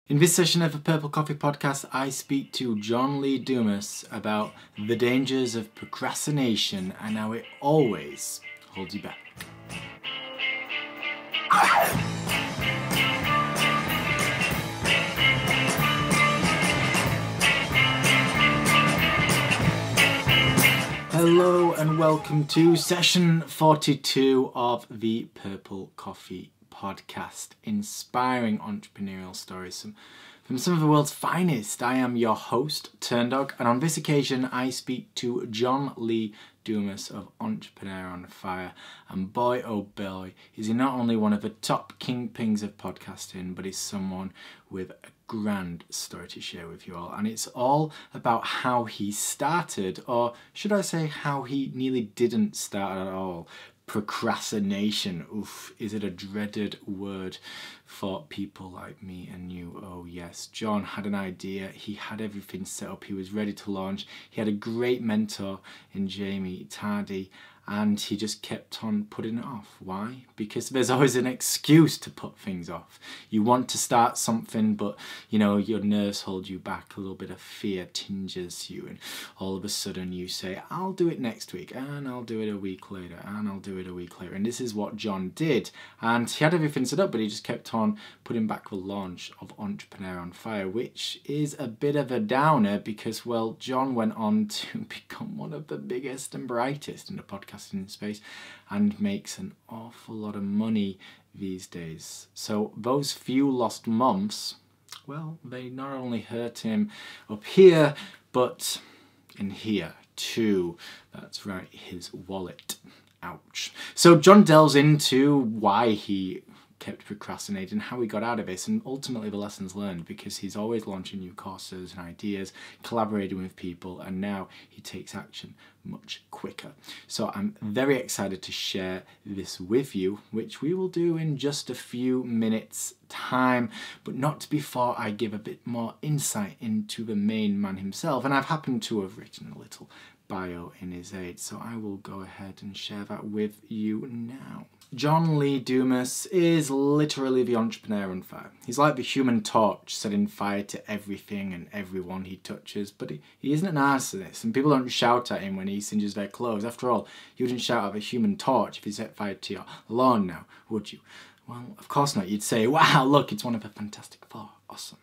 In this session of the Purple Coffee Podcast, I speak to John Lee Dumas about the dangers of procrastination and how it always holds you back. Hello and welcome to session 42 of the Purple Coffee Podcast, inspiring entrepreneurial stories from some of the world's finest. I am your host, Turndog, and on this occasion I speak to John Lee Dumas of Entrepreneur on Fire. And boy oh boy, is he not only one of the top kingpins of podcasting, but he's someone with a grand story to share with you all. And it's all about how he started, or should I say how he nearly didn't start at all. Procrastination. Oof, is it a dreaded word for people like me and you? Oh yes, John had an idea, he had everything set up, he was ready to launch, he had a great mentor in Jamie Tardy, and he just kept on putting it off. Why? Because there's always an excuse to put things off. You want to start something, but you know, your nerves hold you back. A little bit of fear tinges you, and all of a sudden you say, I'll do it next week, and I'll do it a week later, and I'll do it a week later. And this is what John did. And he had everything set up, but he just kept on putting back the launch of Entrepreneur on Fire, which is a bit of a downer because, well, John went on to become one of the biggest and brightest in the podcasting space and makes an awful lot of money these days. So those few lost months, well, they not only hurt him up here, but in here too. That's right, his wallet. Ouch. So John delves into why he kept procrastinating, how he got out of this, and ultimately the lessons learned, because he's always launching new courses and ideas, collaborating with people, and now he takes action much quicker. So I'm very excited to share this with you, which we will do in just a few minutes time, but not before I give a bit more insight into the main man himself. And I've happened to have written a little bio in his aid, so I will go ahead and share that with you now. John Lee Dumas is literally the entrepreneur on fire. He's like the human torch, setting fire to everything and everyone he touches, but he isn't an arsonist, and people don't shout at him when he singes their clothes. After all, you wouldn't shout at a human torch if he set fire to your lawn now, would you? Well, of course not. You'd say, wow, look, it's one of the Fantastic Four. Awesome.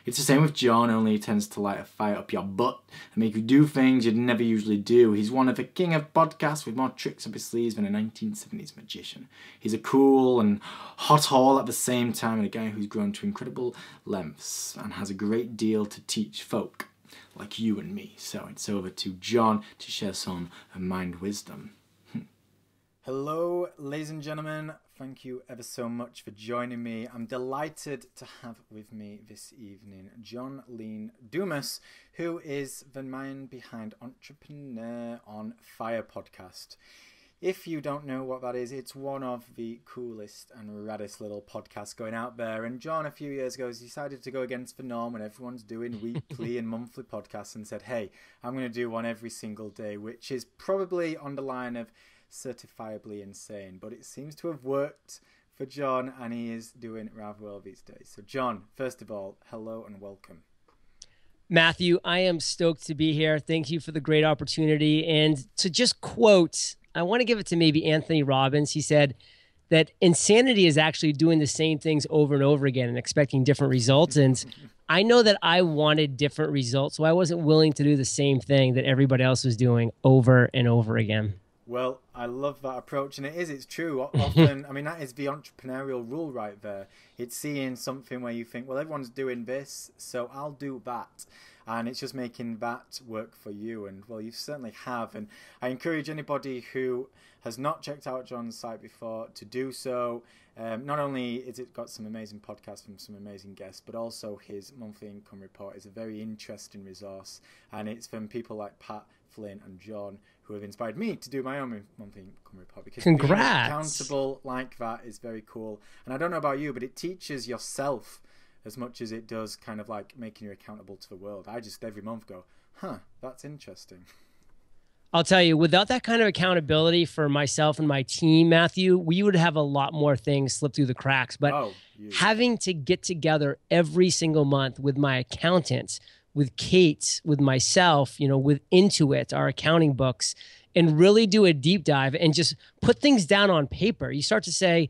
It's the same with John, only he tends to light a fire up your butt and make you do things you'd never usually do. He's one of the king of podcasts with more tricks up his sleeves than a 1970s magician. He's a cool and hot haul at the same time, and a guy who's grown to incredible lengths and has a great deal to teach folk like you and me. So it's over to John to share some mind wisdom. Hello, ladies and gentlemen. Thank you ever so much for joining me. I'm delighted to have with me this evening John Lee Dumas, who is the man behind Entrepreneur on Fire podcast. If you don't know what that is, it's one of the coolest and raddest little podcasts going out there. And John, a few years ago, has decided to go against the norm when everyone's doing weekly and monthly podcasts and said, hey, I'm going to do one every single day, which is probably on the line of certifiably insane, but it seems to have worked for John, and he is doing rather well these days. So John, first of all, hello and welcome. Matthew, I am stoked to be here. Thank you for the great opportunity. And to just quote, I want to give it to maybe Anthony Robbins. He said that insanity is actually doing the same things over and over again and expecting different results. And I know that I wanted different results, so I wasn't willing to do the same thing that everybody else was doing over and over again. Well, I love that approach, and it's true. Often, I mean, that is the entrepreneurial rule right there. It's seeing something where you think, well, everyone's doing this, so I'll do that. And it's just making that work for you. And, well, you certainly have. And I encourage anybody who has not checked out John's site before to do so. Not only is it got some amazing podcasts from some amazing guests, but also his monthly income report is a very interesting resource. And it's from people like Pat, Flynn and John, who have inspired me to do my own monthly income report, because being accountable like that is very cool. And I don't know about you, but it teaches yourself as much as it does kind of like making you accountable to the world. I just every month go, that's interesting. I'll tell you, without that kind of accountability for myself and my team, Matthew, we would have a lot more things slip through the cracks. But having to get together every single month with my accountants, with Kate, with myself, with Intuit, our accounting books, and really do a deep dive and just put things down on paper. You start to say,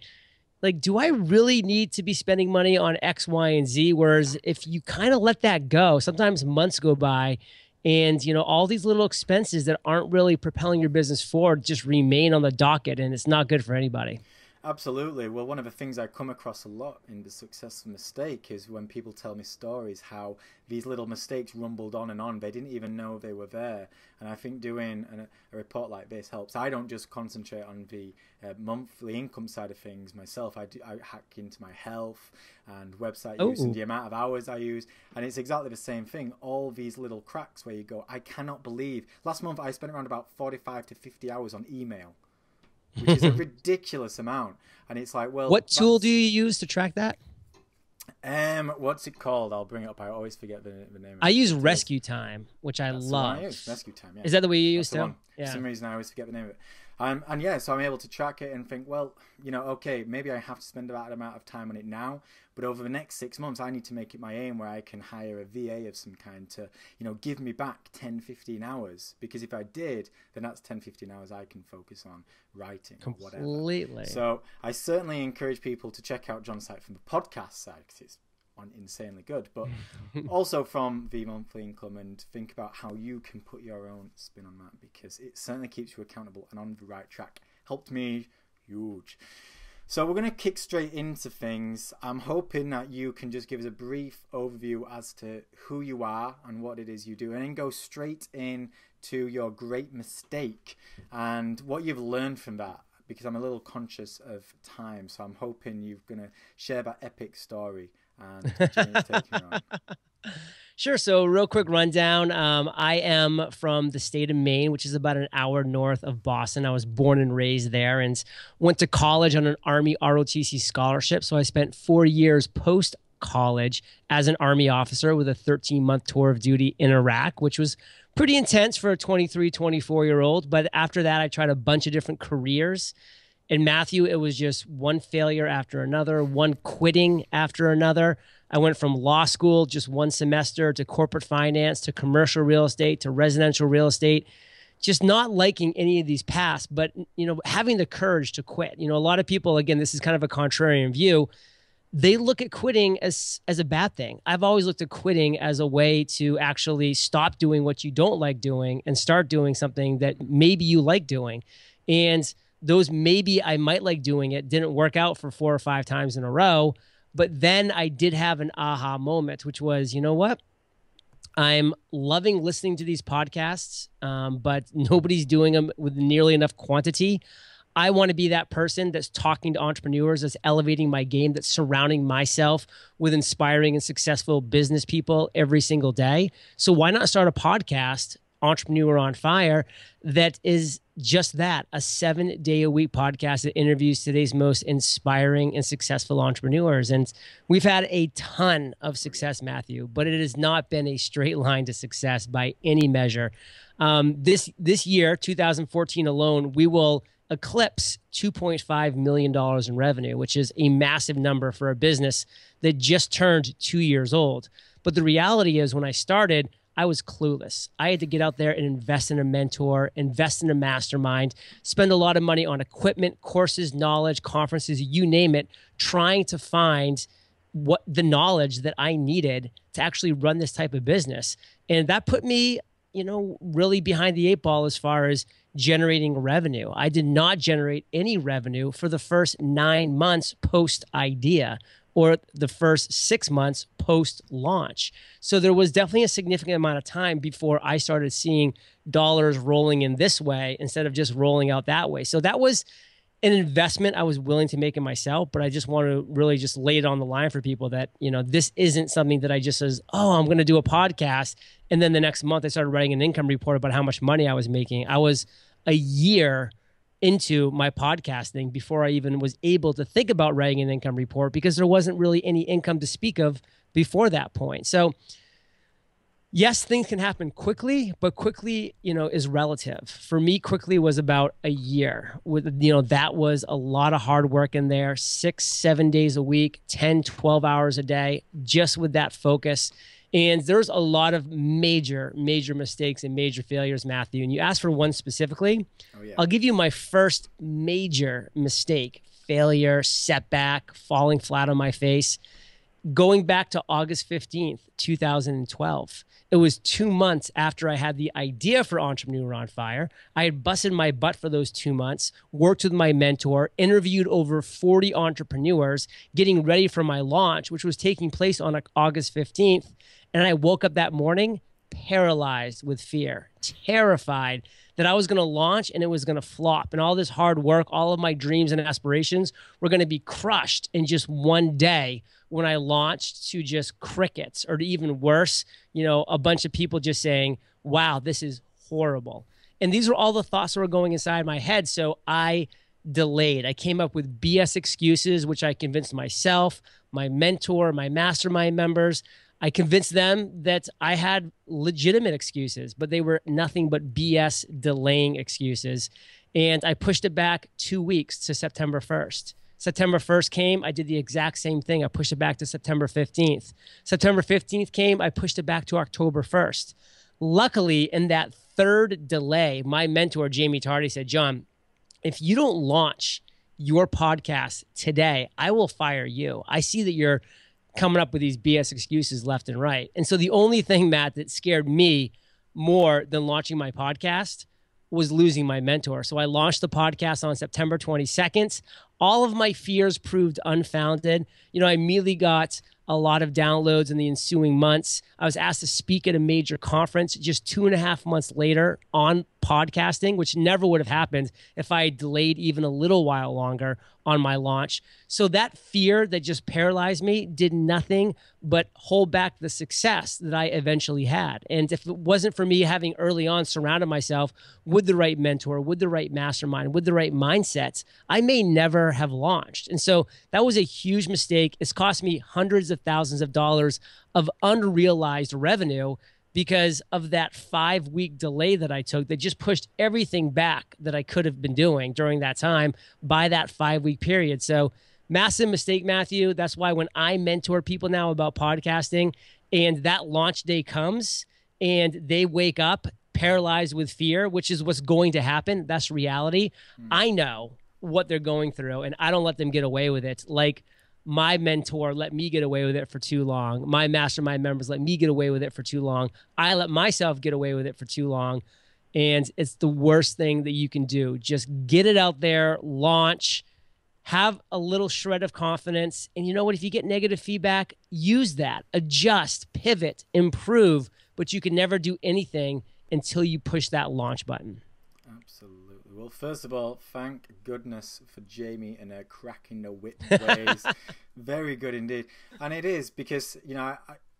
like, do I really need to be spending money on X, Y, and Z? Whereas if you kind of let that go, sometimes months go by and, all these little expenses that aren't really propelling your business forward just remain on the docket, and it's not good for anybody. Absolutely. Well, one of the things I come across a lot in the successful mistake is when people tell me stories how these little mistakes rumbled on and on. They didn't even know they were there. And I think doing a report like this helps. I don't just concentrate on the monthly income side of things myself. I hack into my health and website use and the amount of hours I use. And it's exactly the same thing. All these little cracks where you go, I cannot believe. Last month I spent around about 45 to 50 hours on email, which is a ridiculous amount. And it's like, well, what tool do you use to track that? What's it called? I'll bring it up. I always forget the name. I use Rescue Time, which I love. Rescue Time. Yeah. Is that the way you use it? Yeah. For some reason, I always forget the name of it. And yeah, so I'm able to track it and think, well, okay, maybe I have to spend that amount of time on it now, but over the next 6 months, I need to make it my aim where I can hire a VA of some kind to, give me back 10, 15 hours. Because if I did, then that's 10, 15 hours I can focus on writing or whatever. Completely. So I certainly encourage people to check out John's site from the podcast side, because it's insanely good, but also from the monthly income, and think about how you can put your own spin on that, because it certainly keeps you accountable and on the right track. Helped me huge. So we're going to kick straight into things. I'm hoping that you can just give us a brief overview as to who you are and what it is you do, and then go straight into your great mistake and what you've learned from that, because I'm a little conscious of time. So I'm hoping you're going to share that epic story. And James, take me on. Sure. So real quick rundown. I am from the state of Maine, which is about an hour north of Boston. I was born and raised there and went to college on an Army ROTC scholarship. So I spent 4 years post-college as an Army officer with a 13-month tour of duty in Iraq, which was pretty intense for a 23, 24-year-old. But after that, I tried a bunch of different careers. And Matthew, it was just one failure after another, one quitting after another. I went from law school, just one semester, to corporate finance, to commercial real estate, to residential real estate, just not liking any of these paths, but, having the courage to quit. A lot of people, again, this is kind of a contrarian view. They look at quitting as a bad thing. I've always looked at quitting as a way to actually stop doing what you don't like doing and start doing something that maybe you like doing. And those maybe I might like doing it didn't work out for 4 or 5 times in a row. But then I did have an aha moment, which was, you know what? I'm loving listening to these podcasts, but nobody's doing them with nearly enough quantity. I want to be that person that's talking to entrepreneurs, that's elevating my game, that's surrounding myself with inspiring and successful business people every single day. So why not start a podcast, Entrepreneur on Fire, that is just that, a 7-day-a-week podcast that interviews today's most inspiring and successful entrepreneurs. And we've had a ton of success, Matthew, but it has not been a straight line to success by any measure. This year, 2014 alone, we will eclipse $2.5 million in revenue, which is a massive number for a business that just turned 2 years old. But the reality is, when I started, I was clueless. I had to get out there and invest in a mentor, invest in a mastermind, spend a lot of money on equipment, courses, knowledge, conferences, you name it, trying to find what the knowledge that I needed to actually run this type of business. And that put me, really behind the 8 ball as far as generating revenue. I did not generate any revenue for the first 9 months post idea, or the first 6 months post-launch. So there was definitely a significant amount of time before I started seeing dollars rolling in this way instead of just rolling out that way. So that was an investment I was willing to make in myself, but I just want to really just lay it on the line for people that, this isn't something that I just says, oh, I'm going to do a podcast. And then the next month I started writing an income report about how much money I was making. I was a year into my podcasting before I even was able to think about writing an income report, because there wasn't really any income to speak of before that point. So Yes, things can happen quickly, but quickly, is relative. For me, quickly was about a year. That was a lot of hard work in there, 6, 7 days a week, 10, 12 hours a day, just with that focus. And there's a lot of major, major mistakes and major failures, Matthew. And you asked for one specifically. Oh yeah. I'll give you my first major mistake, failure, setback, falling flat on my face. Going back to August 15th, 2012, it was 2 months after I had the idea for Entrepreneur on Fire. I had busted my butt for those 2 months, worked with my mentor, interviewed over 40 entrepreneurs, getting ready for my launch, which was taking place on August 15th. And I woke up that morning paralyzed with fear, terrified that I was going to launch and it was going to flop. And all this hard work, all of my dreams and aspirations were going to be crushed in just one day when I launched to just crickets, or to even worse, a bunch of people just saying, wow, this is horrible. And these were all the thoughts that were going inside my head. So I delayed. I came up with BS excuses, which I convinced myself, my mentor, my mastermind members. I convinced them that I had legitimate excuses, but they were nothing but BS delaying excuses. And I pushed it back 2 weeks to September 1st. September 1st came, I did the exact same thing. I pushed it back to September 15th. September 15th came, I pushed it back to October 1st. Luckily, in that third delay, my mentor, Jamie Tardy, said, John, if you don't launch your podcast today, I will fire you. I see that you're coming up with these BS excuses left and right. And so the only thing, Matt, that scared me more than launching my podcast was losing my mentor. So I launched the podcast on September 22nd. All of my fears proved unfounded. I immediately got a lot of downloads in the ensuing months. I was asked to speak at a major conference just 2.5 months later on podcasting, which never would have happened if I had delayed even a little while longer on my launch. So that fear that just paralyzed me did nothing but hold back the success that I eventually had. And if it wasn't for me having early on surrounded myself with the right mentor, with the right mastermind, with the right mindsets, I may never have launched. And so that was a huge mistake. It's cost me hundreds of thousands of dollars of unrealized revenue because of that 5-week delay that I took that just pushed everything back that I could have been doing during that time by that 5-week period. So massive mistake, Matthew. That's why when I mentor people now about podcasting and that launch day comes and they wake up paralyzed with fear, which is what's going to happen, that's reality. I know what they're going through and I don't let them get away with it. Like my mentor let me get away with it for too long. My mastermind members let me get away with it for too long. I let myself get away with it for too long. And it's the worst thing that you can do. Just get it out there, launch, have a little shred of confidence. And you know what? If you get negative feedback, use that, adjust, pivot, improve, but you can never do anything until you push that launch button. Absolutely. Well, first of all, thank goodness for Jamie and her cracking the whip ways. Very good indeed. And it is because, I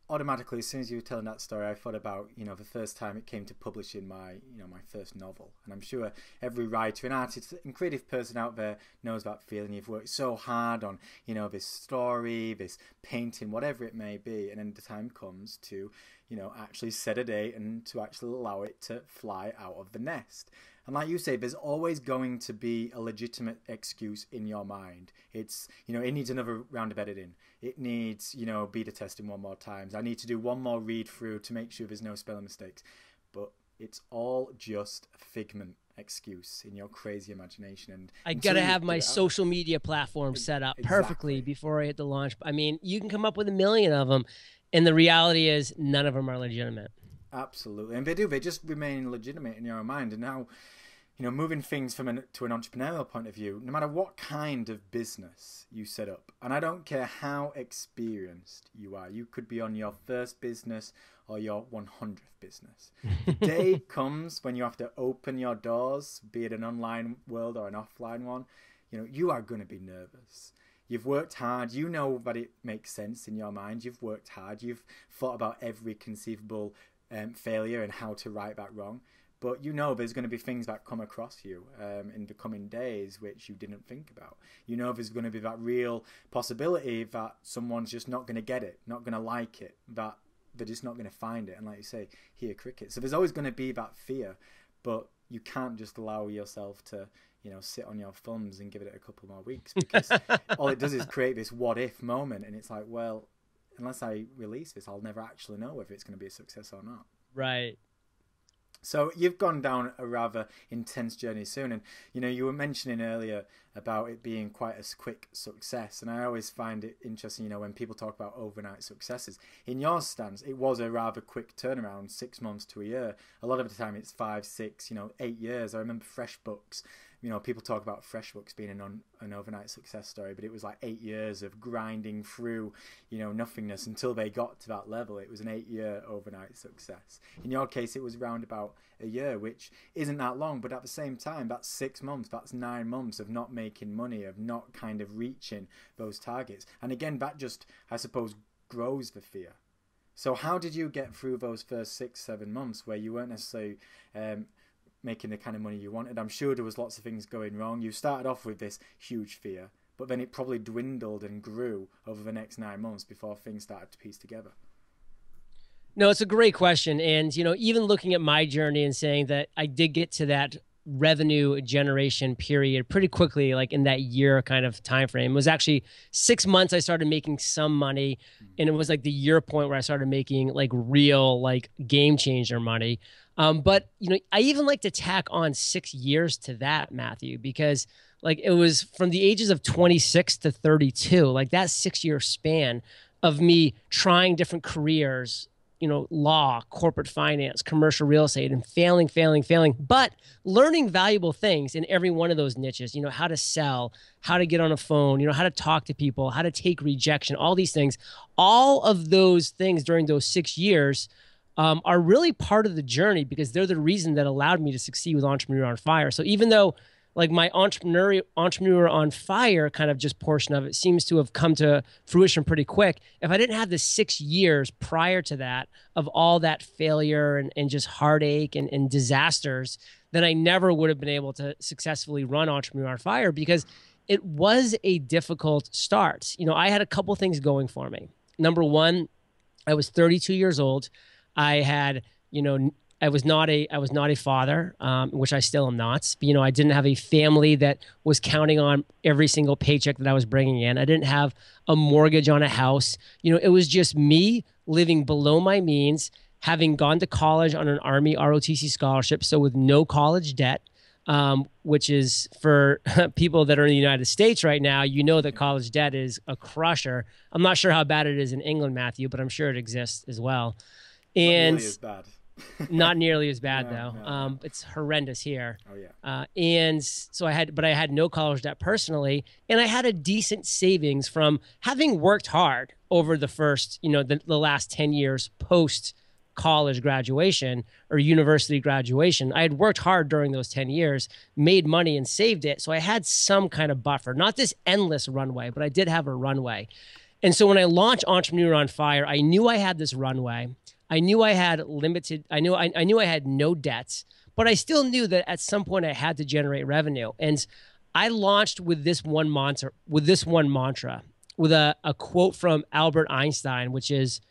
automatically, as soon as you were telling that story, I thought about, the first time it came to publishing my, my first novel. And I'm sure every writer and artist and creative person out there knows that feeling. You've worked so hard on, this story, this painting, whatever it may be. And then the time comes to, actually set a date and to actually allow it to fly out of the nest. And like you say, there's always going to be a legitimate excuse in your mind. It's, it needs another round of editing. It needs, beta testing one more time. I need to do one more read through to make sure there's no spelling mistakes. But it's all just a figment excuse in your crazy imagination. And I got to have my social media platform set up perfectly before I hit the launch. I mean, you can come up with 1 million of them. And the reality is none of them are legitimate. Absolutely. And they just remain legitimate in your own mind. And now, moving things to an entrepreneurial point of view, no matter what kind of business you set up, and I don't care how experienced you are, you could be on your first business or your 100th business. The day comes when you have to open your doors, be it an online world or an offline one, you are going to be nervous. You've worked hard. You know that it makes sense in your mind. You've worked hard. You've thought about every conceivable failure and how to right that wrong. But there's going to be things that come across you in the coming days which you didn't think about. There's going to be that real possibility that someone's just not going to get it, not going to like it, that they're just not going to find it. And like you say, hear crickets. So there's always going to be that fear, but you can't just allow yourself to, you know, sit on your thumbs and give it a couple more weeks, because all it does is create this what if moment. And it's like, well, unless I release this, I'll never actually know whether it's going to be a success or not. Right. So you've gone down a rather intense journey soon. And, you know, you were mentioning earlier about it being quite a quick success. And I always find it interesting, you know, when people talk about overnight successes. In your stance, it was a rather quick turnaround, 6 months to a year. A lot of the time it's 5, 6, 8 years. I remember FreshBooks. You know, people talk about FreshBooks being an overnight success story, but it was like 8 years of grinding through, nothingness until they got to that level. It was an 8-year overnight success. In your case, it was around about a year, which isn't that long, but at the same time, that's 6 months, that's 9 months of not making money, of not kind of reaching those targets. And again, that just, I suppose, grows the fear. So how did you get through those first 6, 7 months where you weren't necessarily making the kind of money you wanted? I'm sure there was lots of things going wrong. You started off with this huge fear, but then it probably dwindled and grew over the next 9 months before things started to piece together. No, it's a great question. And, even looking at my journey and saying that I did get to that revenue generation period pretty quickly, like in that year kind of time frame. It was actually 6 months I started making some money, and it was like the year point where I started making like real like game changer money. But I even like to tack on 6 years to that, Matthew, because like it was from the ages of 26 to 32, like that 6-year span of me trying different careers, law, corporate finance, commercial real estate, and failing, but learning valuable things in every one of those niches, how to sell, how to get on a phone, how to talk to people, how to take rejection, all these things. All of those things during those 6 years are really part of the journey, because they're the reason that allowed me to succeed with Entrepreneur on Fire. So even though like my Entrepreneur on Fire kind of just portion of it seems to have come to fruition pretty quick, if I didn't have the 6 years prior to that of all that failure and just heartache and disasters, then I never would have been able to successfully run Entrepreneur on Fire, because it was a difficult start. I had a couple things going for me. Number one, I was 32 years old. I had, I was not a father, which I still am not. But, I didn't have a family that was counting on every single paycheck that I was bringing in. I didn't have a mortgage on a house. It was just me living below my means, having gone to college on an Army ROTC scholarship, so with no college debt, which is for people that are in the United States right now, that college debt is a crusher. I'm not sure how bad it is in England, Matthew, but I'm sure it exists as well. And not nearly as bad. Not nearly as bad though. No. It's horrendous here. Oh yeah. And so I had no college debt personally, and I had a decent savings from having worked hard over the first, the last 10 years post college graduation or university graduation. I had worked hard during those 10 years, made money and saved it. So I had some kind of buffer, not this endless runway, but I did have a runway. And so when I launched Entrepreneur on Fire, I knew I had this runway. I knew I had I knew I had no debts, but I still knew that at some point I had to generate revenue. And I launched with this one mantra, with a quote from Albert Einstein, which is,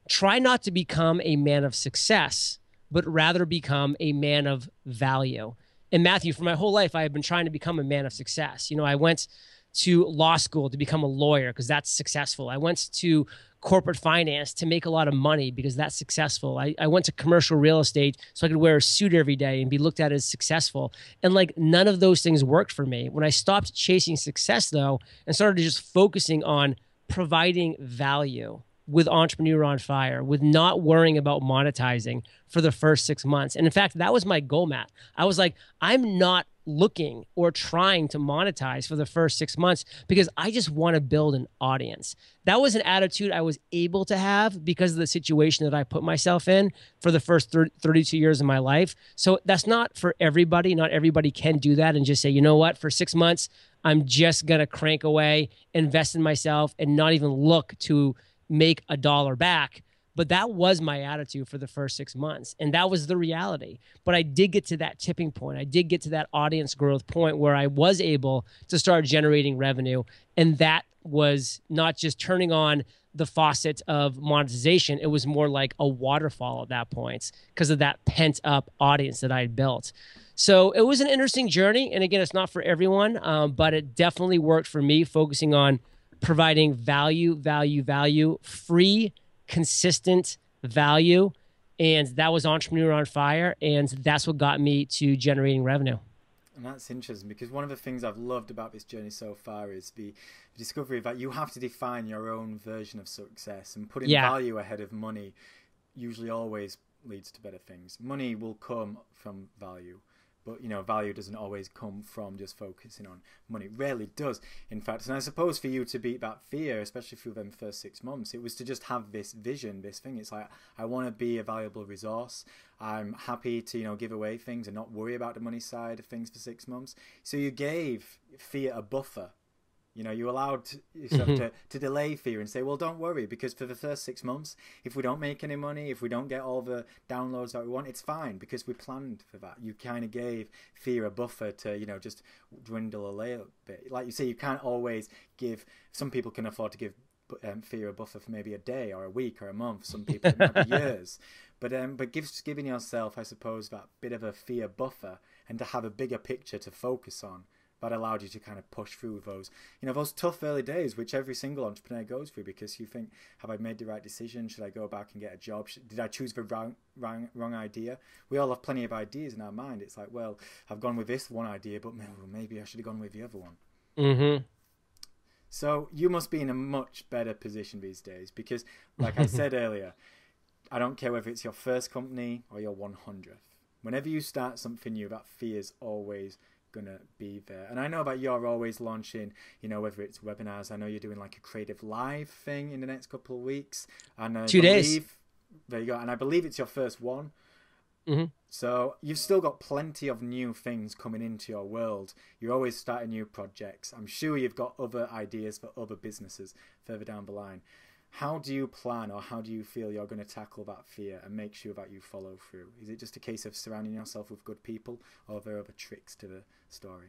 try not to become a man of success, but rather become a man of value. And Matthew, for my whole life, I have been trying to become a man of success. I went to law school to become a lawyer because that's successful. I went to corporate finance to make a lot of money because that's successful. I went to commercial real estate so I could wear a suit every day and be looked at as successful. And like none of those things worked for me. When I stopped chasing success though, and started just focusing on providing value with Entrepreneur on Fire, with not worrying about monetizing for the first 6 months. And in fact, that was my goal, Matt. I was like, I'm not looking or trying to monetize for the first 6 months because I just want to build an audience. That was an attitude I was able to have because of the situation that I put myself in for the first 32 years of my life. So that's not for everybody. Not everybody can do that and just say, you know what, for 6 months, I'm just going to crank away, invest in myself, and not even look to make $1 back. But that was my attitude for the first 6 months. And that was the reality. But I did get to that tipping point. I did get to that audience growth point where I was able to start generating revenue. And that was not just turning on the faucet of monetization. It was more like a waterfall at that point because of that pent up audience that I had built. So it was an interesting journey. And again, it's not for everyone, but it definitely worked for me, focusing on providing value, free, consistent value. And that was Entrepreneur on Fire. And that's what got me to generating revenue. And that's interesting, because one of the things I've loved about this journey so far is the discovery that you have to define your own version of success, and putting value ahead of money usually always leads to better things. Money will come from value, but value doesn't always come from just focusing on money. Rarely does, in fact. And I suppose for you to beat that fear, especially through them first 6 months, it was to just have this vision, this thing. It's like, I want to be a valuable resource. I'm happy to give away things and not worry about the money side of things for 6 months. So you gave fear a buffer. You allowed yourself to delay fear and say, well, don't worry, because for the first 6 months, if we don't make any money, if we don't get all the downloads that we want, it's fine, because we planned for that. You kind of gave fear a buffer to, just dwindle a little bit. Like you say, you can't always give, some people can afford to give fear a buffer for maybe a day or a week or a month. Some people it might be years. But giving yourself, I suppose, that bit of a fear buffer, and to have a bigger picture to focus on, that allowed you to kind of push through those, those tough early days, which every single entrepreneur goes through, because you think, have I made the right decision? Should I go back and get a job? Did I choose the wrong idea? We all have plenty of ideas in our mind. It's like, well, I've gone with this one idea, but maybe I should have gone with the other one. Mm-hmm. So you must be in a much better position these days, because like I said earlier, I don't care whether it's your first company or your 100th. Whenever you start something new, that fear's always gonna be there. And I know that you're always launching, whether it's webinars. I know you're doing like a creative live thing in the next couple of weeks, and 2 days. There you go. And I believe it's your first one. Mm-hmm. So you've still got plenty of new things coming into your world. You're always starting new projects. I'm sure you've got other ideas for other businesses further down the line. How do you plan, or how do you feel you're going to tackle that fear and make sure that you follow through? Is it just a case of surrounding yourself with good people, or are there other tricks to the story?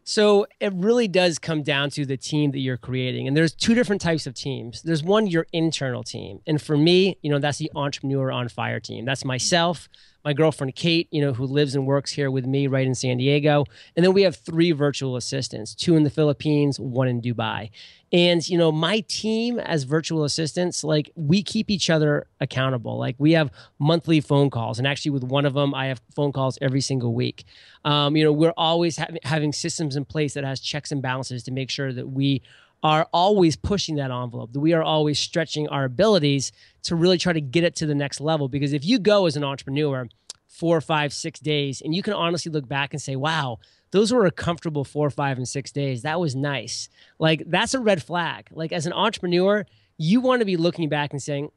So it really does come down to the team that you're creating. And there's two different types of teams. There's one, your internal team. And for me, that's the Entrepreneur on Fire team. That's myself, my girlfriend, Kate, who lives and works here with me right in San Diego. And then we have 3 virtual assistants, 2 in the Philippines, 1 in Dubai. And, my team as virtual assistants, like, we keep each other accountable. Like, we have monthly phone calls. And actually with one of them, I have phone calls every single week. We're always having systems in place that has checks and balances to make sure that we are always pushing that envelope, that we are always stretching our abilities to really try to get it to the next level. Because if you go as an entrepreneur 4, 5, 6 days, and you can honestly look back and say, wow, those were a comfortable 4, 5, and 6 days. That was nice. Like, that's a red flag. Like, as an entrepreneur, you want to be looking back and saying,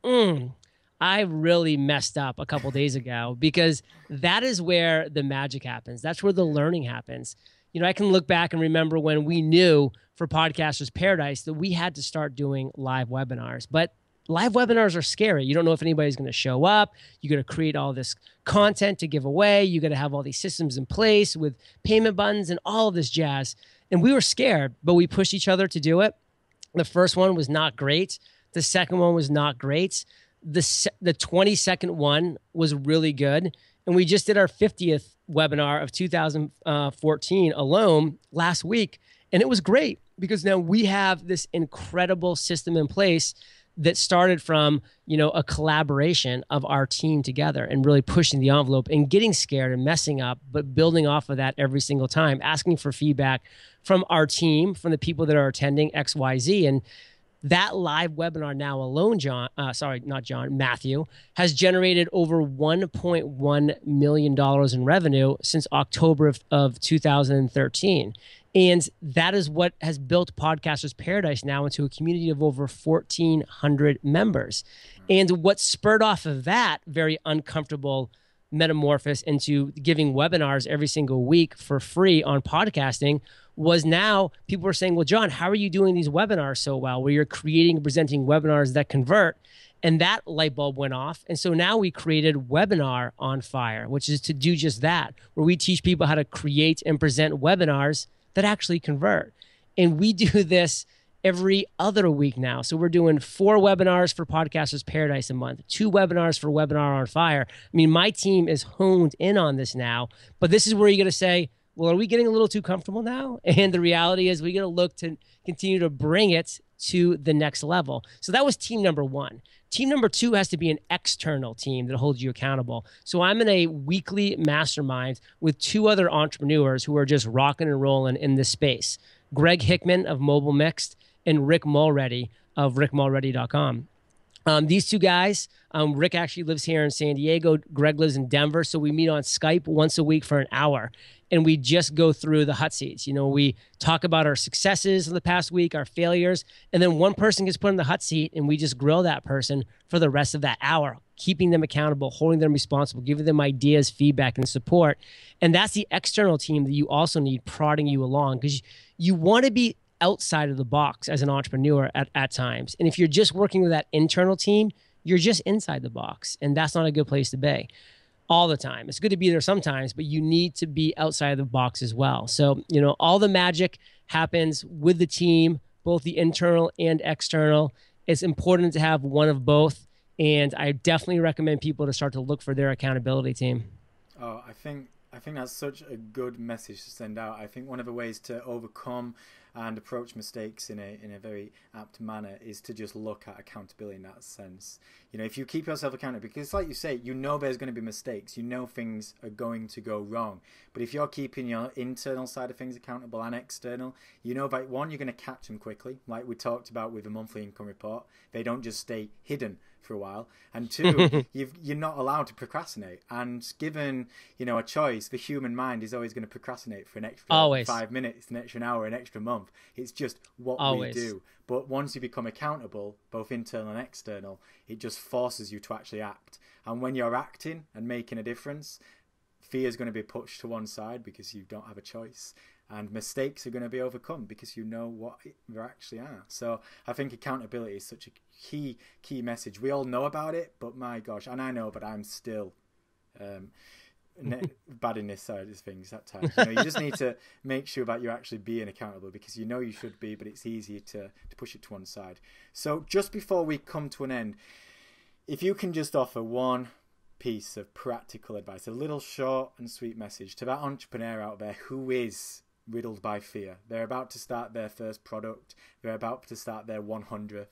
I really messed up a couple days ago, because that is where the magic happens. That's where the learning happens. I can look back and remember when we knew for Podcasters Paradise that we had to start doing live webinars. But live webinars are scary. You don't know if anybody's going to show up. You got to create all this content to give away. You got to have all these systems in place with payment buttons and all of this jazz. And we were scared, but we pushed each other to do it. The first one was not great. The second one was not great. The 22nd one was really good. And we just did our 50th webinar of 2014 alone last week. And it was great, because now we have this incredible system in place that started from, a collaboration of our team together and really pushing the envelope and getting scared and messing up, but building off of that every single time, asking for feedback from our team, from the people that are attending XYZ. And that live webinar now alone, Matthew, has generated over $1.1 million in revenue since October of 2013. And that is what has built Podcasters Paradise now into a community of over 1,400 members. And what spurred off of that very uncomfortable metamorphosis into giving webinars every single week for free on podcasting was, now people were saying, well, John, how are you doing these webinars so well, where you're creating and presenting webinars that convert? And that light bulb went off. And so now we created Webinar on Fire, which is to do just that, where we teach people how to create and present webinars that actually convert. And we do this every other week now. So we're doing 4 webinars for Podcasters Paradise a month, 2 webinars for Webinar on Fire. I mean, my team is honed in on this now, but this is where you're going to say, well, are we getting a little too comfortable now? And the reality is we're going to look to continue to bring it to the next level. So that was team number 1. Team number 2 has to be an external team that holds you accountable. So I'm in a weekly mastermind with 2 other entrepreneurs who are just rocking and rolling in this space. Greg Hickman of Mobile Mixed and Rick Mulready of rickmulready.com. These 2 guys, Rick actually lives here in San Diego. Greg lives in Denver. So we meet on Skype once a week for an hour. And we just go through the hot seats. You know, we talk about our successes of the past week, our failures, and then one person gets put in the hot seat and we just grill that person for the rest of that hour, keeping them accountable, holding them responsible, giving them ideas, feedback, and support. And that's the external team that you also need prodding you along, because you want to be outside of the box as an entrepreneur at times. And if you're just working with that internal team, you're just inside the box. And that's not a good place to be all the time. It's good to be there sometimes, but you need to be outside of the box as well. So, you know, all the magic happens with the team, both the internal and external. It's important to have one of both. And I definitely recommend people to start to look for their accountability team. Oh, I think that's such a good message to send out. I think one of the ways to overcome and approach mistakes in a very apt manner is to just look at accountability in that sense. You know, if you keep yourself accountable, because like you say, you know there's going to be mistakes, you know things are going to go wrong. But if you're keeping your internal side of things accountable and external, you know that one, you're going to catch them quickly, like we talked about with the monthly income report. They don't just stay hidden for a while. And 2, you're not allowed to procrastinate. And given, you know, a choice, the human mind is always going to procrastinate for an extra 5 minutes, an extra hour, an extra month. It's just what we do. But once you become accountable, both internal and external, it just forces you to actually act. And when you're acting and making a difference, fear is going to be pushed to one side because you don't have a choice. And mistakes are going to be overcome because you know what they actually are. So I think accountability is such a key message. We all know about it, but my gosh, and I know, but I'm still bad in this side of things at times. You know, you just need to make sure that you're actually being accountable, because you know you should be, but it's easier to push it to one side. So just before we come to an end, if you can just offer one piece of practical advice, a little short and sweet message to that entrepreneur out there who is riddled by fear. They're about to start their first product. They're about to start their 100th.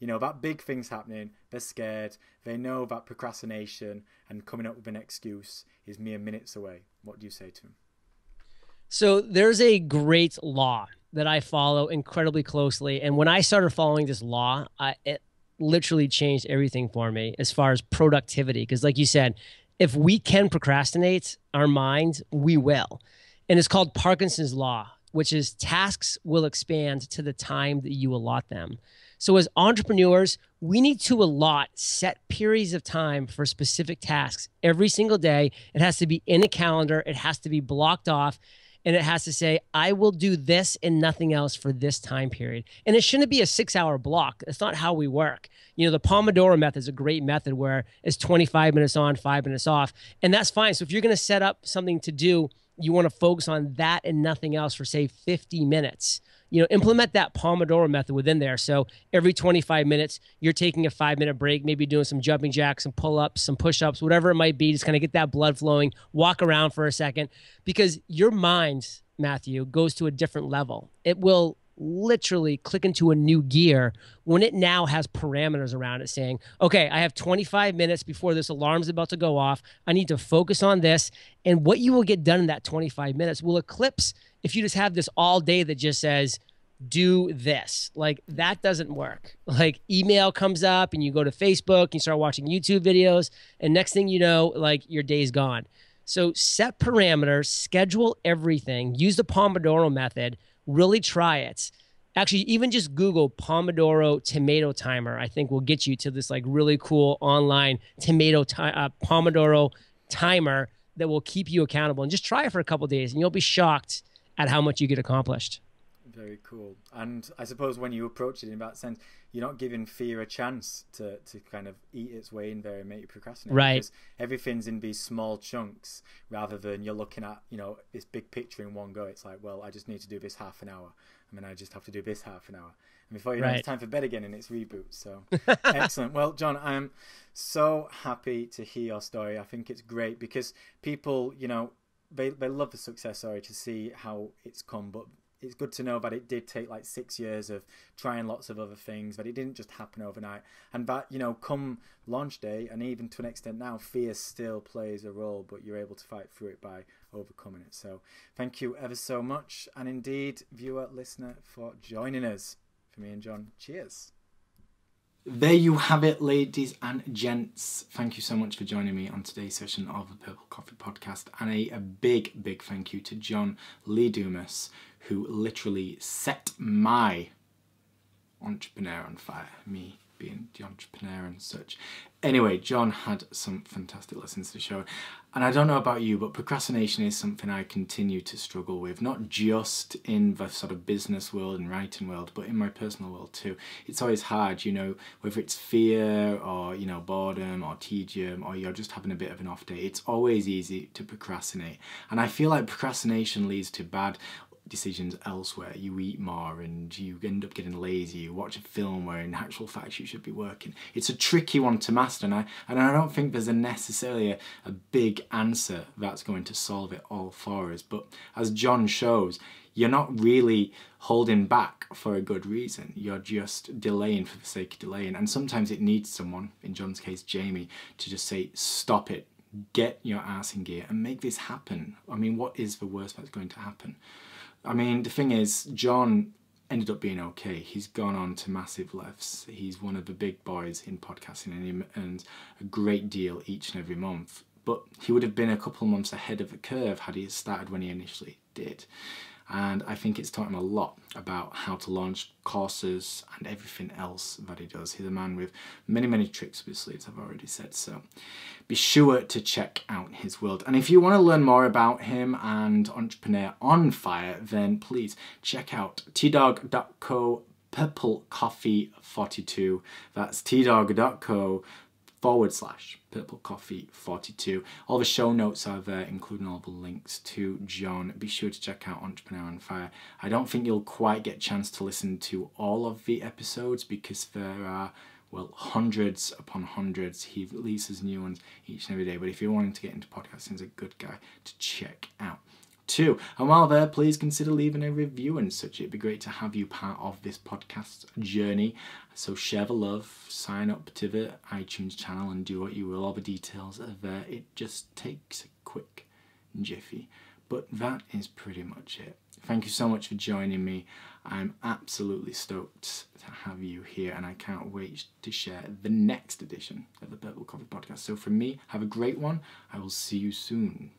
You know, that big thing's happening. They're scared. They know that procrastination and coming up with an excuse is mere minutes away. What do you say to them? So there's a great law that I follow incredibly closely. And when I started following this law, it literally changed everything for me as far as productivity. Because like you said, if we can procrastinate our mind, we will. And it's called Parkinson's Law, which is tasks will expand to the time that you allot them. So as entrepreneurs, we need to allot set periods of time for specific tasks every single day. It has to be in a calendar. It has to be blocked off. And it has to say, I will do this and nothing else for this time period. And it shouldn't be a 6-hour block. That's not how we work. You know, the Pomodoro method is a great method where it's 25 minutes on, 5 minutes off. And that's fine. So if you're going to set up something to do, you want to focus on that and nothing else for, say, 50 minutes. You know, implement that Pomodoro method within there. So every 25 minutes, you're taking a 5-minute break, maybe doing some jumping jacks, some pull-ups, some push-ups, whatever it might be. Just kind of get that blood flowing, walk around for a second, because your mind, Matthew, goes to a different level. It will literally click into a new gear when it now has parameters around it saying, okay, I have 25 minutes before this alarm's about to go off. I need to focus on this. And what you will get done in that 25 minutes will eclipse if you just have this all day that just says, do this. Like, that doesn't work. Like, email comes up and you go to Facebook and you start watching YouTube videos, and next thing you know, like, your day's gone. So set parameters, schedule everything, use the Pomodoro method, really try it. Actually, even just Google Pomodoro tomato timer, I think will get you to this like really cool online Pomodoro timer that will keep you accountable. And just try it for a couple of days and you'll be shocked at how much you get accomplished. Very cool. And I suppose when you approach it in that sense, you're not giving fear a chance to kind of eat its way in there and make you procrastinate. Right. Because everything's in these small chunks rather than you're looking at, this big picture in one go. It's like, well, I just need to do this half an hour. I mean, I just have to do this half an hour. And before you know, it's time for bed again and it's reboot. So excellent. Well, John, I'm so happy to hear your story. I think it's great because people, they love the success story to see how it's come, but it's good to know that it did take like 6 years of trying lots of other things, that it didn't just happen overnight, and that come launch day, and even to an extent now, fear still plays a role, but you're able to fight through it by overcoming it. So thank you ever so much, and indeed, viewer, listener, for joining us. For me and John, cheers. There you have it, ladies and gents. Thank you so much for joining me on today's session of the Purple Coffee Podcast. And a big, big thank you to John Lee Dumas, who literally set my entrepreneur on fire, me being the entrepreneur and such. Anyway, John had some fantastic lessons to show. And I don't know about you, but procrastination is something I continue to struggle with, not just in the sort of business world and writing world, but in my personal world too. It's always hard, whether it's fear or, boredom or tedium, or you're just having a bit of an off day. It's always easy to procrastinate. And I feel like procrastination leads to bad decisions elsewhere. You eat more and you end up getting lazy. You watch a film where in actual fact you should be working. It's a tricky one to master, and I don't think there's necessarily a big answer that's going to solve it all for us. But as John shows, you're not really holding back for a good reason. You're just delaying for the sake of delaying. And sometimes it needs someone, in John's case Jamie, to just say, stop it, get your ass in gear and make this happen. I mean, what is the worst that's going to happen? I mean, the thing is, John ended up being okay. He's gone on to massive levels. He's one of the big boys in podcasting, and he earns a great deal each and every month. But he would have been a couple of months ahead of the curve had he started when he initially did. And I think it's taught him a lot about how to launch courses and everything else that he does. He's a man with many, many tricks up his sleeves, I've already said. So be sure to check out his world. And if you want to learn more about him and Entrepreneur on Fire, then please check out tdog.co Purple Coffee 42. That's tdog.co/Purple Coffee 42. All the show notes are there, including all the links to John. Be sure to check out Entrepreneur on Fire. I don't think you'll quite get a chance to listen to all of the episodes because there are, well, hundreds upon hundreds. He releases new ones each and every day. But if you're wanting to get into podcasting, he's a good guy to check out too. And while there, please consider leaving a review and such. It'd be great to have you part of this podcast journey. So share the love, sign up to the iTunes channel and do what you will. All the details are there. It just takes a quick jiffy. But that is pretty much it. Thank you so much for joining me. I'm absolutely stoked to have you here, and I can't wait to share the next edition of the Purple Coffee Podcast. So from me, have a great one. I will see you soon.